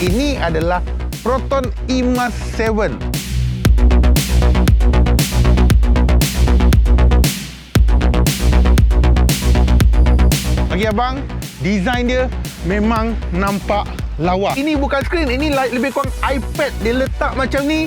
Ini adalah Proton eMAS 7. Bagi abang, design dia memang nampak lawa. Ini bukan skrin, ini lebih kurang iPad. Dia letak macam ni.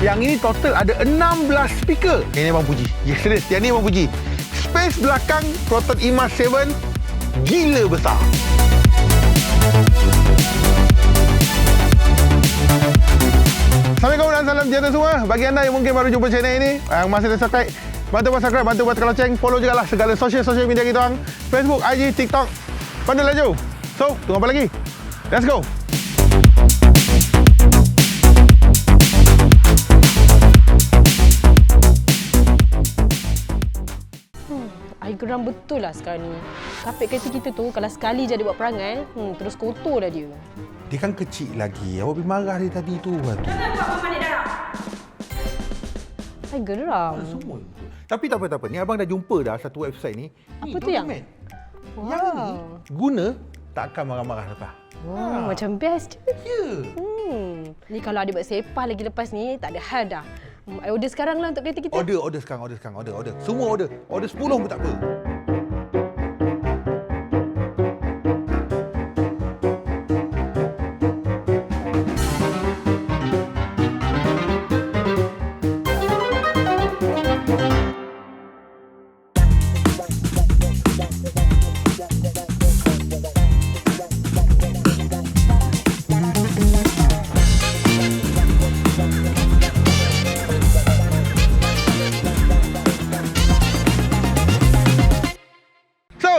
Yang ini total ada 16 speaker. Yang ni abang puji. Ya, serius. Yang ni abang puji. Space belakang Proton eMAS 7 gila besar. Assalamualaikum dan salam sejahtera semua. Bagi anda yang mungkin baru jumpa channel ini, yang masih ada subscribe, bantu buat subscribe, bantu buat loceng, follow juga lah segala sosial media kita orang, Facebook, IG, TikTok. Pandai laju. So, tunggu apa lagi? Let's go. Air geram betul lah sekarang ni. Kapet kereta kita tu kalau sekali je dia buat perangai, terus kotor dah dia. Dia kan kecil lagi. Awak pergi marah dia tadi tu. Jangan buat Mama ni darah. Air geram. Semua. Tapi tak apa. Ni abang dah jumpa dah satu website ni. Apa tu yang? Wow. Yang ni guna tak akan marah-marah lepas. Macam best. Ya. Ni kalau ada buat sepah lagi lepas ni, tak ada hal dah. I order sekarang lah untuk kereta kita. Order sekarang. Order. Semua order. Order 10 pun tak apa.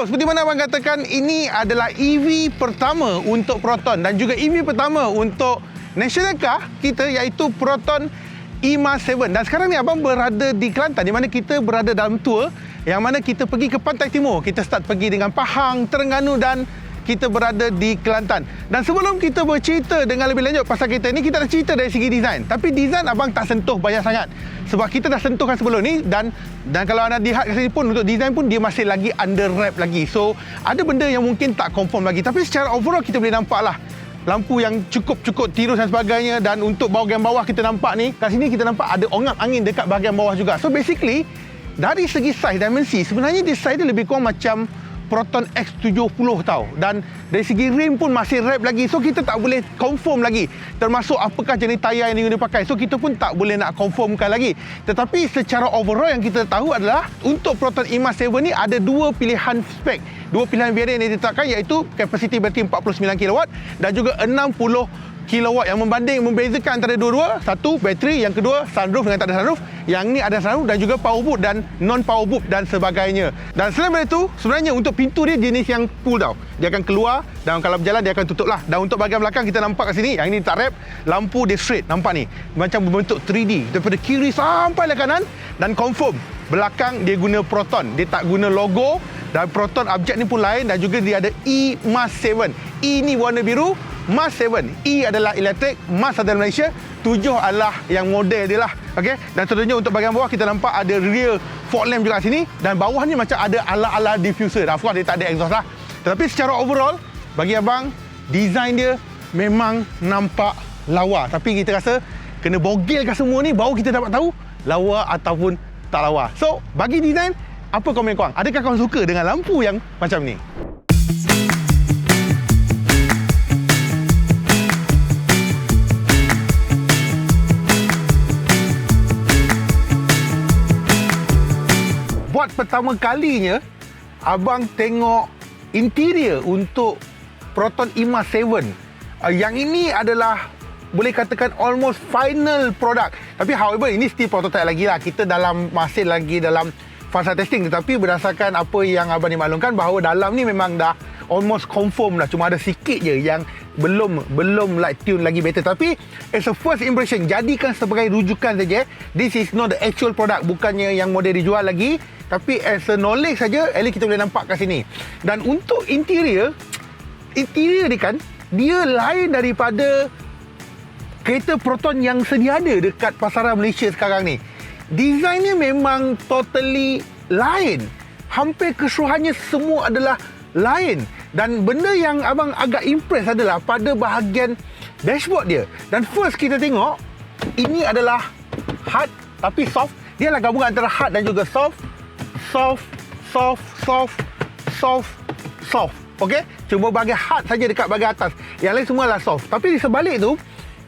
Seperti mana abang katakan, ini adalah EV pertama untuk Proton dan juga EV pertama untuk national car kita, iaitu Proton eMAS 7. Dan sekarang ni abang berada di Kelantan, di mana kita berada dalam tour yang mana kita pergi ke Pantai Timur. Kita start pergi dengan Pahang, Terengganu dan kita berada di Kelantan. Dan sebelum kita bercerita dengan lebih lanjut pasal kereta ni, kita dah cerita dari segi design. Tapi design abang tak sentuh banyak sangat. Sebab kita dah sentuhkan sebelum ni dan kalau anda lihat kat sini pun, untuk design pun dia masih lagi under wrap lagi. So, ada benda yang mungkin tak confirm lagi. Tapi secara overall kita boleh nampak lah lampu yang cukup tirus dan sebagainya. Dan untuk bahagian bawah kita nampak ni, kat sini kita nampak ada ongap angin dekat bahagian bawah juga. So, basically dari segi size dimensi, sebenarnya dia size dia lebih kurang macam Proton X70 tau. Dan dari segi rim pun masih wrap lagi. So kita tak boleh confirm lagi termasuk apakah jenis tayar yang dia pakai. So kita pun tak boleh nak confirmkan lagi. Tetapi secara overall yang kita tahu adalah untuk Proton eMAS 7 ni ada dua pilihan spek, dua pilihan variant yang ditetapkan, iaitu kapasiti bateri 49 kW dan juga 60 kilowatt, yang membezakan antara dua-dua. Satu bateri, yang kedua sunroof dengan tak ada sunroof. Yang ni ada sunroof dan juga power boot dan non power boot dan sebagainya. Dan selain daripada itu, sebenarnya untuk pintu dia jenis yang pull tau. Dia akan keluar dan kalau berjalan dia akan tutup lah. Dan untuk bahagian belakang kita nampak kat sini, yang ini tak wrap, lampu dia straight, nampak ni macam berbentuk 3D daripada kiri sampai ke kanan. Dan confirm belakang dia guna Proton, dia tak guna logo. Dan Proton objek ni pun lain. Dan juga dia ada eMAS 7. E ni warna biru, MAS 7. E adalah elektrik, MAS adalah Malaysia, 7 adalah yang model dia lah. Okay? Dan seterusnya untuk bahagian bawah kita nampak ada rear fog lamp juga kat sini. Dan bawah ni macam ada ala-ala diffuser. Of course dia tak ada exhaust lah. Tetapi secara overall, bagi abang, design dia memang nampak lawa. Tapi kita rasa kena bogilkan semua ni baru kita dapat tahu lawa ataupun tak lawa. So, bagi design, apa komen korang? Adakah korang suka dengan lampu yang macam ni? Buat pertama kalinya, abang tengok interior untuk Proton eMAS 7. Yang ini adalah boleh katakan almost final product. Tapi however, ini still prototype lagi lah. Kita masih lagi dalam fasa testing. Tetapi berdasarkan apa yang abang dimaklumkan, bahawa dalam ni memang dah almost confirm lah. Cuma ada sikit je yang belum like tune lagi better. Tapi as a first impression, jadikan sebagai rujukan saja. This is not the actual product. Bukannya yang model dijual lagi. Tapi as a knowledge saja, at least kita boleh nampak kat sini. Dan untuk interior ni kan, dia lain daripada kereta Proton yang sedia ada dekat pasaran Malaysia sekarang ni. desainnya memang totally lain. Hampir keseluruhannya semua adalah lain. Dan benda yang abang agak impress adalah pada bahagian dashboard dia. Dan first kita tengok, ini adalah hard tapi soft. Dia adalah gabungan antara hard dan juga soft. Soft. Okey? Cuma bahagian hard saja dekat bahagian atas. Yang lain semua adalah soft. Tapi di sebalik tu,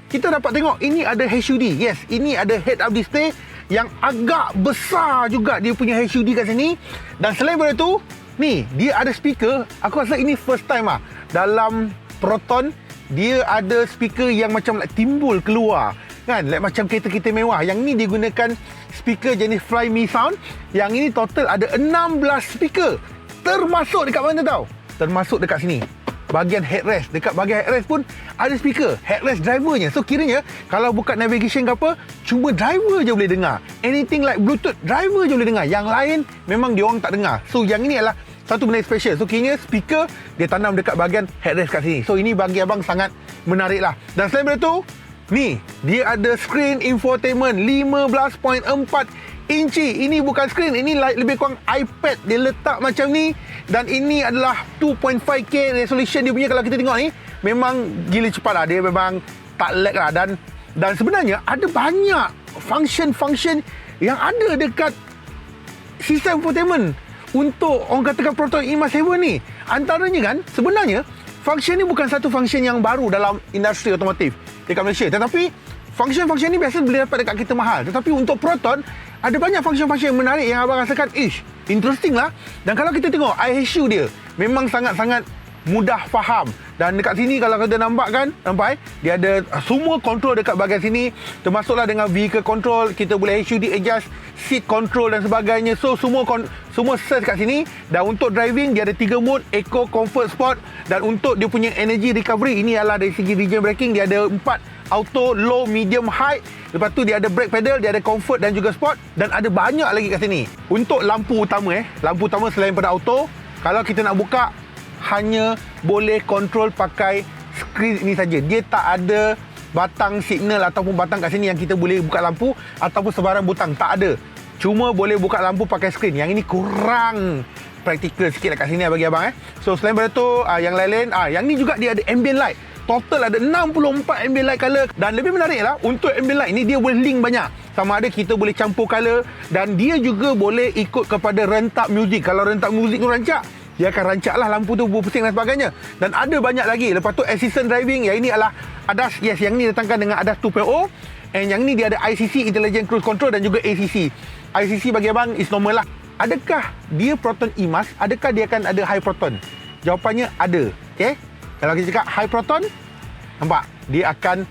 kita dapat tengok ini ada HUD. Yes, ini ada head-up display yang agak besar juga dia punya HUD kat sini. Dan selain daripada tu, ni dia ada speaker. Aku rasa ini first time dalam Proton dia ada speaker yang macam like timbul keluar kan, like macam kereta-kereta mewah. Yang ni dia gunakan speaker jenis Fly Me Sound. Yang ini total ada 16 speaker. Termasuk dekat mana tau? Termasuk dekat sini, bahagian headrest. Dekat bahagian headrest pun ada speaker, headrest drivernya. So kiranya kalau buka navigation ke apa, cuma driver je boleh dengar. Anything like Bluetooth, driver je boleh dengar. Yang lain memang diorang tak dengar. So yang ini adalah satu benda special. So kiranya speaker dia tanam dekat bahagian headrest kat sini. So ini bagi abang sangat menarik lah. Dan selain daripada tu, ni dia ada screen infotainment 15.4 inci. Ini bukan screen, ini lebih kurang iPad. Dia letak macam ni. Dan ini adalah 2.5K resolution dia punya. Kalau kita tengok ni, memang gila cepat lah. Dia memang tak lag lah. Dan sebenarnya ada banyak function-function yang ada dekat sistem infotainment untuk orang katakan Proton IMA 7 ni. Antaranya kan, sebenarnya function ni bukan satu function yang baru dalam industri otomotif dekat Malaysia. Tetapi function-function ni biasa boleh dapat dekat kereta mahal. Tetapi untuk Proton, ada banyak function-function yang menarik yang abang rasakan, interesting lah. Dan kalau kita tengok IHU dia, memang sangat-sangat mudah faham. Dan dekat sini kalau kita nampak kan, nampak dia ada semua control dekat bahagian sini. Termasuklah dengan vehicle control, kita boleh HUD adjust, seat control dan sebagainya. So semua search kat sini. Dan untuk driving dia ada 3 mode, Eco, Comfort, Sport. Dan untuk dia punya energy recovery, ini adalah dari segi region braking, dia ada 4, auto, low, medium, high. Lepas tu dia ada brake pedal, dia ada comfort dan juga sport. Dan ada banyak lagi kat sini. Untuk lampu utama lampu utama selain pada auto, kalau kita nak buka, hanya boleh kontrol pakai skrin ini saja. Dia tak ada batang signal ataupun batang kat sini yang kita boleh buka lampu ataupun sebarang butang. Tak ada. Cuma boleh buka lampu pakai skrin. Yang ini kurang praktikal sikit kat sini bagi abang. So selain daripada tu, yang lain-lain, yang ni juga dia ada ambient light. Total ada 64 ambient light color. Dan lebih menarik lah, untuk ambient light ni dia boleh link banyak. Sama ada kita boleh campur color. Dan dia juga boleh ikut kepada rentak muzik. Kalau rentak muzik tu rancak, dia akan rancak lah lampu tu berpusing dan sebagainya. Dan ada banyak lagi. Lepas tu assistant driving, yang ini adalah ADAS. Yes, yang ni datangkan dengan ADAS 2.0. And yang ni dia ada ICC, Intelligent Cruise Control, dan juga ACC. ICC bagi abang is normal lah. Adakah dia Proton IMAS? Adakah dia akan ada high proton? Jawapannya ada. Okay? Kalau kita cakap high proton, nampak? Dia akan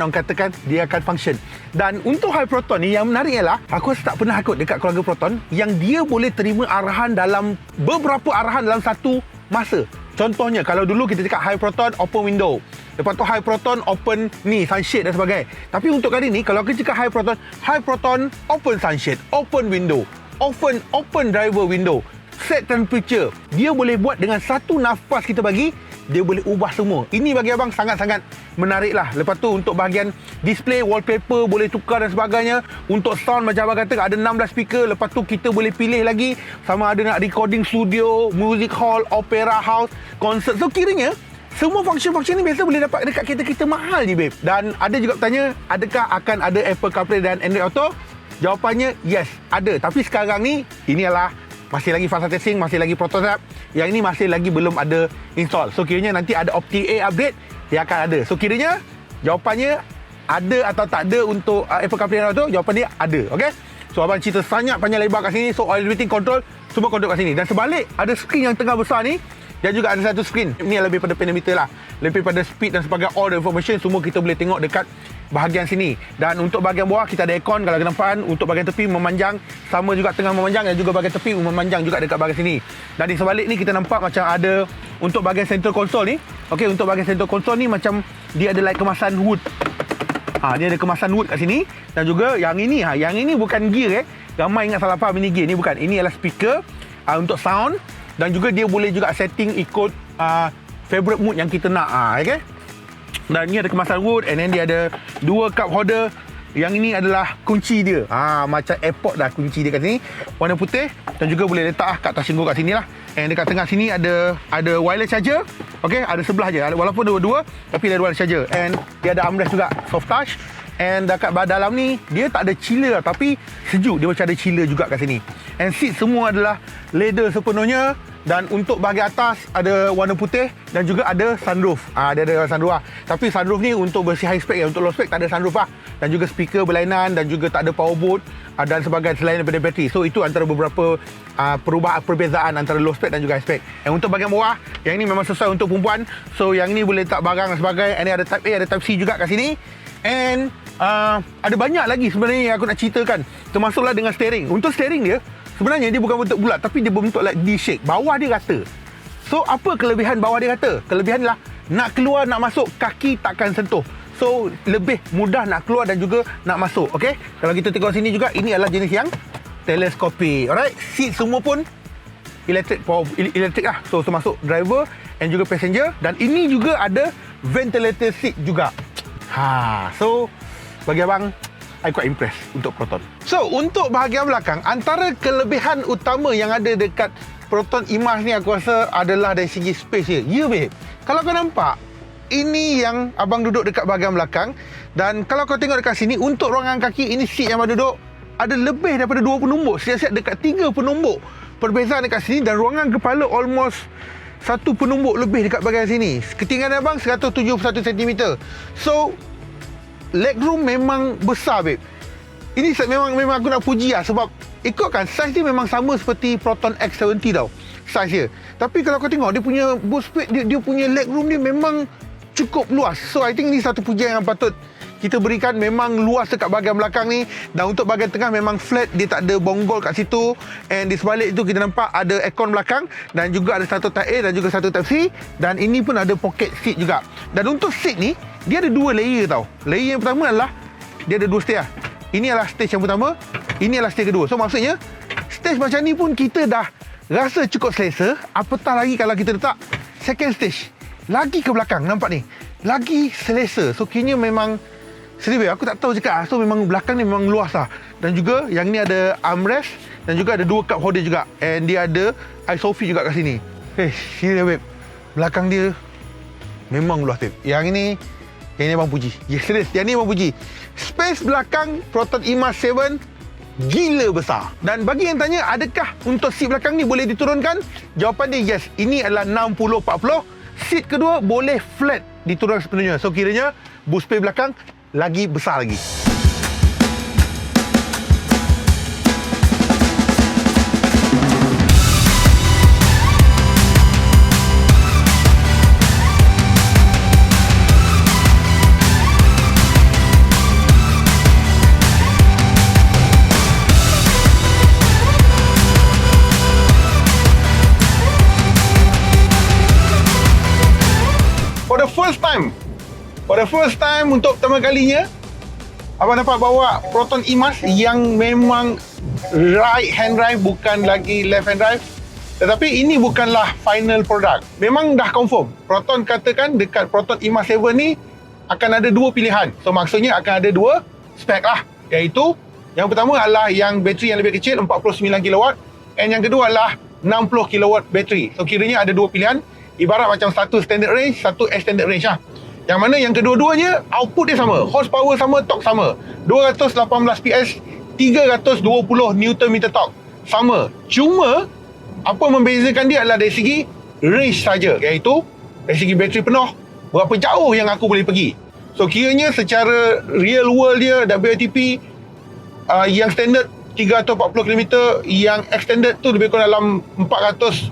orang katakan, dia akan function. Dan untuk high proton ni, yang menarik ialah, aku rasa tak pernah ikut dekat keluarga Proton yang dia boleh terima arahan dalam beberapa arahan dalam satu masa. Contohnya, kalau dulu kita cakap high proton, open window. Lepas tu high proton, open ni, sunshade dan sebagainya. Tapi untuk kali ni, kalau kita cakap high proton, open sunshade, open window, open driver window, set temperature. Dia boleh buat dengan satu nafas kita bagi, dia boleh ubah semua. Ini bagi abang sangat-sangat menarik lah. Lepas tu untuk bahagian display, wallpaper boleh tukar dan sebagainya. Untuk sound macam abang kata ada 16 speaker. Lepas tu kita boleh pilih lagi sama ada nak recording studio, music hall, opera house, concert. So kiranya semua function-function ni biasa boleh dapat dekat kereta-kereta mahal je babe. Dan ada juga bertanya, adakah akan ada Apple CarPlay dan Android Auto? Jawapannya yes, ada. Tapi sekarang ni, ini adalah masih lagi fasa testing, masih lagi prototype. Yang ini masih lagi belum ada install. So kiranya nanti ada OptiA update, dia akan ada. So kiranya jawapannya ada atau tak ada untuk Apple CarPlay dan Auto? Jawapan dia ada. Okay? So abang cerita banyak panjang lebar kat sini. So oil rating control, semua control kat sini. Dan sebalik ada skrin yang tengah besar ni. Dan juga ada satu skrin. Ini lebih pada pedometer lah. Lebih pada speed dan sebagainya. All the information semua kita boleh tengok dekat bahagian sini. Dan untuk bahagian bawah kita ada aircon. Kalau kenapa, untuk bahagian tepi memanjang. Sama juga tengah memanjang. Dan juga bahagian tepi memanjang juga dekat bahagian sini. Dan di sebalik ni kita nampak macam ada untuk bahagian center console ni. Okey, untuk bahagian center console ni macam dia ada like kemasan wood. Dia ada kemasan wood kat sini. Dan juga yang ini bukan gear Ramai ingat salah faham ini gear. Ni bukan. Ini adalah speaker untuk sound. Dan juga dia boleh juga setting ikut favorite mood yang kita nak. Okay? Dan ni ada kemasan wood. And then dia ada 2 cup holder Yang ini adalah kunci dia. Macam airport dah kunci dia kat sini. Warna putih dan juga boleh letak kat atas singgul kat sini lah. And dekat tengah sini ada wireless charger. Okay, ada sebelah je. Walaupun dua-dua tapi ada wireless charger. And dia ada armrest juga, soft touch. And dekat dalam ni dia tak ada chiller tapi sejuk. Dia macam ada chiller juga kat sini. And seat semua adalah leather sepenuhnya. Dan untuk bahagian atas ada warna putih dan juga ada sunroof. Dia ada sunroof lah. Tapi sunroof ni untuk bersih high spec ya. Untuk low spec tak ada sunroof lah. Dan juga speaker berlainan dan juga tak ada power boot dan sebagainya selain daripada bateri. So itu antara beberapa perbezaan antara low spec dan juga high spec. Dan untuk bahagian bawah, yang ini memang sesuai untuk perempuan. So yang ini boleh letak barang dan sebagainya. And ada type A, ada type C juga kat sini. And ada banyak lagi sebenarnya yang aku nak ceritakan. Termasuklah dengan steering. Untuk steering dia, sebenarnya dia bukan bentuk bulat tapi dia berbentuk like D-shape. Bawah dia rata. So apa kelebihan bawah dia rata? Kelebihan lah nak keluar nak masuk kaki takkan sentuh. So lebih mudah nak keluar dan juga nak masuk. Okay, kalau kita tengok sini juga, ini adalah jenis yang teleskopik. Alright, seat semua pun elektrik lah. So termasuk driver and juga passenger. Dan ini juga ada ventilator seat juga. So bagi abang, I quite impressed untuk Proton. So, untuk bahagian belakang, antara kelebihan utama yang ada dekat Proton Imas ni aku rasa adalah dari segi space dia. Ya, babe. Kalau kau nampak, ini yang abang duduk dekat bahagian belakang. Dan kalau kau tengok dekat sini, untuk ruangan kaki, ini seat yang abang duduk ada lebih daripada 2 penumbuk. Siap-siap dekat 3 penumbuk. Perbezaan dekat sini dan ruangan kepala almost 1 penumbuk lebih dekat bahagian sini. Ketinggian abang 171 cm. So, legroom memang besar, babe. Ini memang aku nak puji lah. Sebab ikutkan saiz dia memang sama seperti Proton X70 tau, saiz dia. Tapi kalau kau tengok dia punya boot space, dia punya legroom dia memang cukup luas. So I think ni satu pujian yang patut kita berikan. Memang luas dekat bahagian belakang ni. Dan untuk bahagian tengah memang flat. Dia tak ada bonggol kat situ. And di sebalik itu kita nampak ada aircon belakang. Dan juga ada satu type A dan juga satu type C. Dan ini pun ada pocket seat juga. Dan untuk seat ni, dia ada 2 layer tau. Layer yang pertama adalah dia ada 2 stage lah. Ini adalah stage yang pertama, ini adalah stage kedua. So maksudnya stage macam ni pun kita dah rasa cukup selesa. Apatah lagi kalau kita letak second stage lagi ke belakang, nampak ni, lagi selesa. So kini memang sedih, aku tak tahu cakap. So memang belakang ni memang luas lah. Dan juga yang ni ada armrest dan juga ada 2 cup holder juga. And dia ada iSofi juga kat sini. Serius, babe, belakang dia memang luas, babe. Yang ni abang puji. Yes, serius. Yang ni abang puji. Space belakang Proton Imas 7 gila besar. Dan bagi yang tanya, adakah untuk seat belakang ni boleh diturunkan? Jawapan dia yes. Ini adalah 60-40. Seat kedua boleh flat diturunkan sepenuhnya. So kiranya boot space belakang lagi besar lagi. For the first time untuk pertama kalinya, abang dapat bawa Proton Imas yang memang right hand drive, bukan lagi left hand drive. Tetapi ini bukanlah final product. Memang dah confirm. Proton katakan dekat Proton Imas 7 ni akan ada 2 pilihan. So maksudnya akan ada 2 spek lah. Iaitu yang pertama adalah yang bateri yang lebih kecil 49 kW, and yang kedua adalah 60 kW bateri. So kiranya ada 2 pilihan. Ibarat macam satu standard range, satu extended range lah. Yang mana yang kedua-duanya output dia sama, horsepower sama, torque sama. 218 PS, 320 Nm torque sama. Cuma apa membezakan dia adalah dari segi range saja, iaitu dari segi bateri penuh berapa jauh yang aku boleh pergi. So kiranya secara real world dia WLTP yang standard 340 km, yang extended tu lebih kurang dalam 410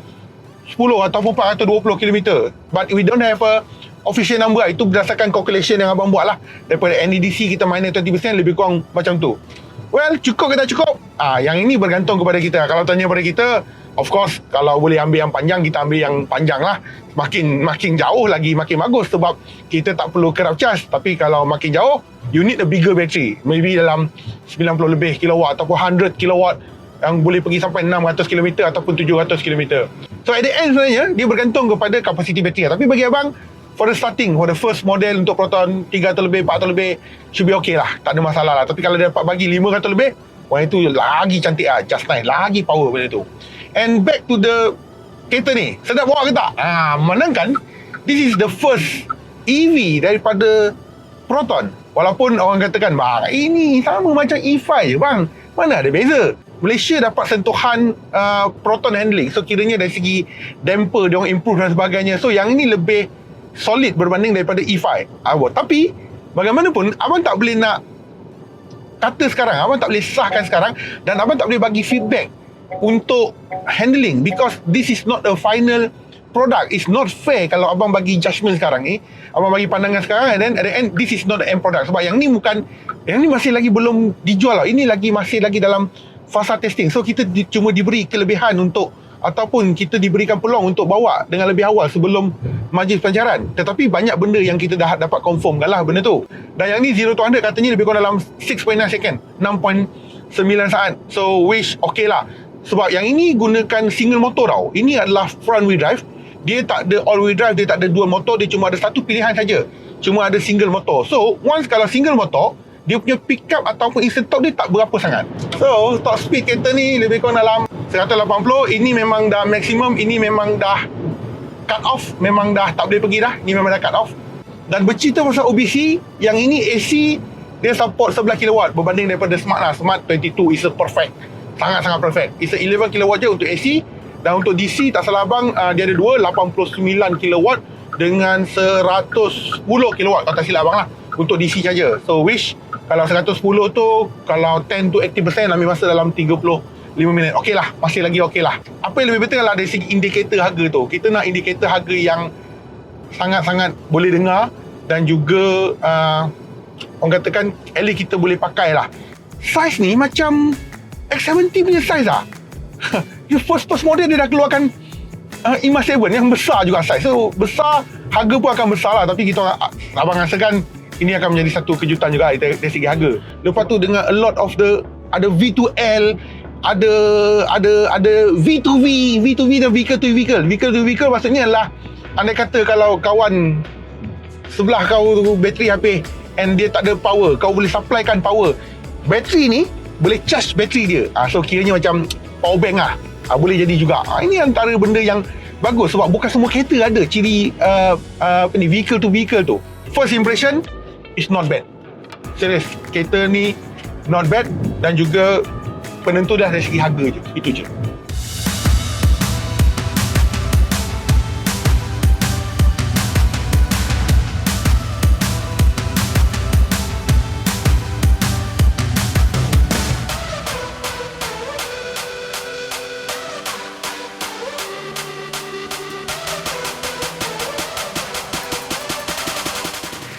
ataupun 420 km. But we don't have a official number. Itu berdasarkan calculation yang abang buat lah. Daripada NEDC kita minus 20%, lebih kurang macam tu. Well, cukup ke tak cukup? Yang ini bergantung kepada kita. Kalau tanya kepada kita, of course, kalau boleh ambil yang panjang, kita ambil yang panjang lah. Makin jauh lagi makin bagus, sebab kita tak perlu kerap charge. Tapi kalau makin jauh, you need a bigger battery. Maybe dalam 90 lebih kilowatt ataupun 100 kilowatt yang boleh pergi sampai 600 km ataupun 700 km. So at the end sebenarnya, dia bergantung kepada kapasiti bateri. Tapi bagi abang, for the starting, for the first model untuk Proton 300 lebih, 400 lebih, should be okay lah. Tak ada masalah lah. Tapi kalau dia dapat bagi 500 lebih, wah itu lagi cantik lah. Just nice. Lagi power benda tu. And back to the kereta ni. Sedap bawa ke tak? Menangkan, this is the first EV daripada Proton. Walaupun orang katakan, bang, ini sama macam E5 je bang. Mana ada beza? Malaysia dapat sentuhan Proton handling. So kiranya dari segi damper, dia orang improve dan sebagainya. So yang ini lebih solid berbanding daripada E5. Tapi, bagaimanapun, abang tak boleh nak kata sekarang. Abang tak boleh sahkan sekarang. Dan abang tak boleh bagi feedback untuk handling. Because this is not a final product. It's not fair kalau abang bagi judgement sekarang ni. Abang bagi pandangan sekarang, and then at the end, this is not the end product. Sebab yang ni bukan, yang ni masih lagi belum dijual lah. Ini masih lagi dalam fasa testing. So kita cuma diberi kelebihan untuk, ataupun kita diberikan peluang untuk bawa dengan lebih awal sebelum majlis pelancaran. Tetapi banyak benda yang kita dah dapat confirm lah benda tu. Dan yang ni 0 to 100 katanya lebih kurang dalam 6.9 second, 6.9 saat. So which okay lah. Sebab yang ini gunakan single motor tau. Ini adalah front wheel drive. Dia tak ada all wheel drive, dia tak ada dual motor, dia cuma ada satu pilihan saja. Cuma ada single motor. So, once kalau single motor, dia punya pick up ataupun instant top dia tak berapa sangat. So, top speed kereta ni lebih kurang dalam 180. Ini memang dah maksimum, ini memang dah cut off, memang dah tak boleh pergi dah. Ini memang dah cut off. Dan bercerita pasal OBC, yang ini AC dia support 11 kW berbanding daripada Smart lah. Smart 22 is a perfect. Sangat-sangat perfect. It's a 11 kW je untuk AC. Dan untuk DC, tak salah abang, dia ada dua, 89 kW dengan 110 kW, kalau tak silap abang lah, untuk DC saja. So which, kalau 110 tu, kalau 10 to 80% ambil masa dalam 35 minit. Okey lah, masih lagi okey lah. Apa yang lebih betul adalah dari segi indikator harga tu. Kita nak indikator harga yang sangat-sangat boleh dengar, dan juga orang katakan, at least kita boleh pakai lah. Size ni macam X70 punya size lah. Your first model dia dah keluarkan IMA 7 yang besar juga size. So besar, harga pun akan besar lah. Tapi kita abang rasakan ini akan menjadi satu kejutan juga dari segi harga. Lepas tu dengan a lot of the, ada V2L, ada V2V dan vehicle to vehicle. Vehicle to vehicle maksudnya adalah, andai kata kalau kawan sebelah kau tu bateri habis and dia tak ada power, kau boleh supplykan power. Bateri ni boleh charge bateri dia. So kiranya macam power bank lah. Boleh jadi juga. Ini antara benda yang bagus, sebab bukan semua kereta ada ciri vehicle to vehicle tu. First impression is not bad. Serius, kereta ni not bad, dan juga penentu dah dari segi harga je. Itu je.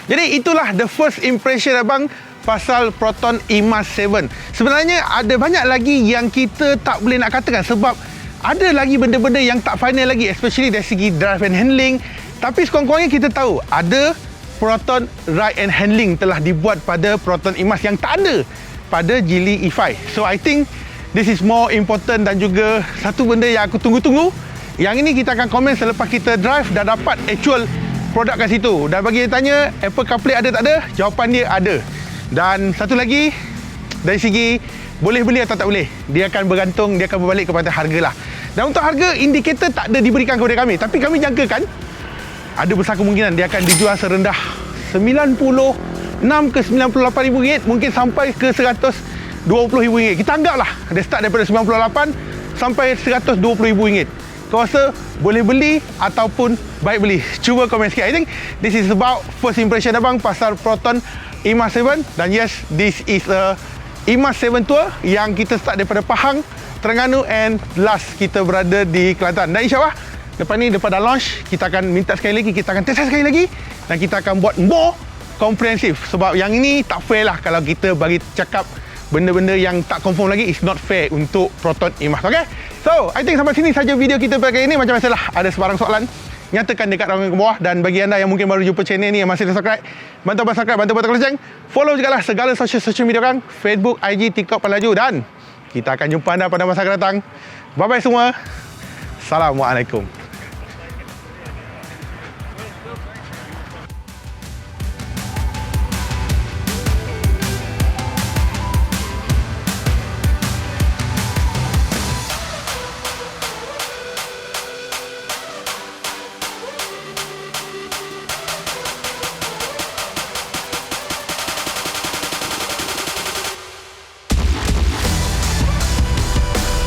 Jadi itulah the first impression abang pasal Proton IMA 7. Sebenarnya ada banyak lagi yang kita tak boleh nak katakan, sebab ada lagi benda-benda yang tak final lagi, especially dari segi drive and handling. Tapi sekurang-kurangnya kita tahu ada Proton ride and handling telah dibuat pada Proton IMAS yang tak ada pada Geely E5. So I think this is more important, dan juga satu benda yang aku tunggu-tunggu. Yang ini kita akan komen selepas kita drive dan dapat actual produk kat situ. Dan bagi dia tanya Apple CarPlay ada tak ada, jawapan dia ada. Dan satu lagi, dari segi boleh beli atau tak boleh, dia akan bergantung, dia akan berbalik kepada harga lah. Dan untuk harga, indikator tak ada diberikan kepada kami, tapi kami jangkakan ada besar kemungkinan dia akan dijual serendah 96 ke 98 ribu ringgit, mungkin sampai ke 120 ribu ringgit. Kita anggaplah dia start daripada 98 sampai 120 ribu ringgit. Kau rasa boleh beli ataupun baik beli? Cuba komen sikit. I think this is about first impression abang pasal Proton IMA 7. Dan yes, this is a IMA 7 tour yang kita start daripada Pahang, Terengganu, and last kita berada di Kelantan. Dan insyaAllah lepas ni, lepas dah launch, kita akan minta sekali lagi, kita akan test sekali lagi, dan kita akan buat more komprehensif. Sebab yang ini tak fair lah kalau kita bagi cakap benda-benda yang tak confirm lagi. It's not fair untuk Proton IMAS. Okay? So, I think sampai sini saja video kita pada kali ini. Macam biasalah, ada sebarang soalan, nyatakan dekat ruangan ke bawah. Dan bagi anda yang mungkin baru jumpa channel ni, yang masih dah subscribe, bantu abang subscribe, bantu tekan lonceng. Follow juga lah segala social media orang, Facebook, IG, TikTok, Pelaju. Dan kita akan jumpa anda pada masa akan datang. Bye-bye semua. Assalamualaikum.